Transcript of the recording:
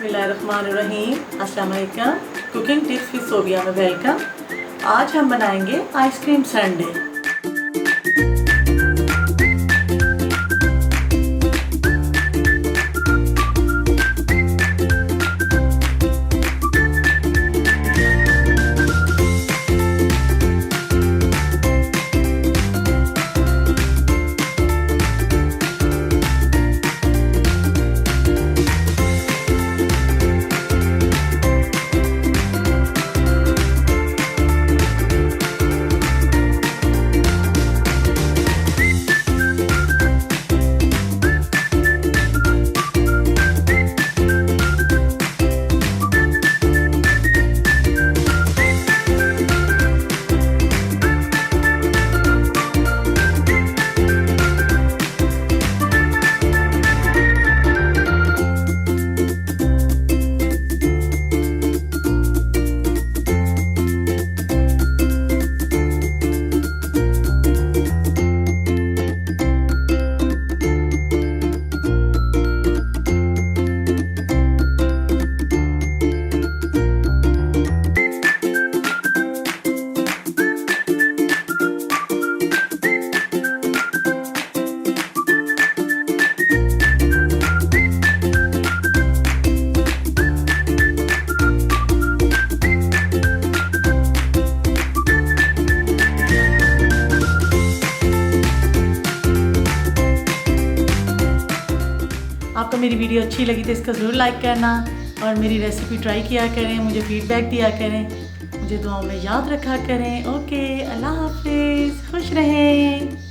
बिस्मिल्लाहिर्रहमानिर्रहीम। अस्सलाम वालेकुम। कुकिंग टिप्स विद सोबिया में वेलकम। आज हम बनाएंगे आइसक्रीम संडे। आपको मेरी वीडियो अच्छी लगी तो इसको ज़रूर लाइक करना और मेरी रेसिपी ट्राई किया करें, मुझे फीडबैक दिया करें, मुझे दुआओं में याद रखा करें। ओके, अल्लाह हाफिज़, खुश रहें।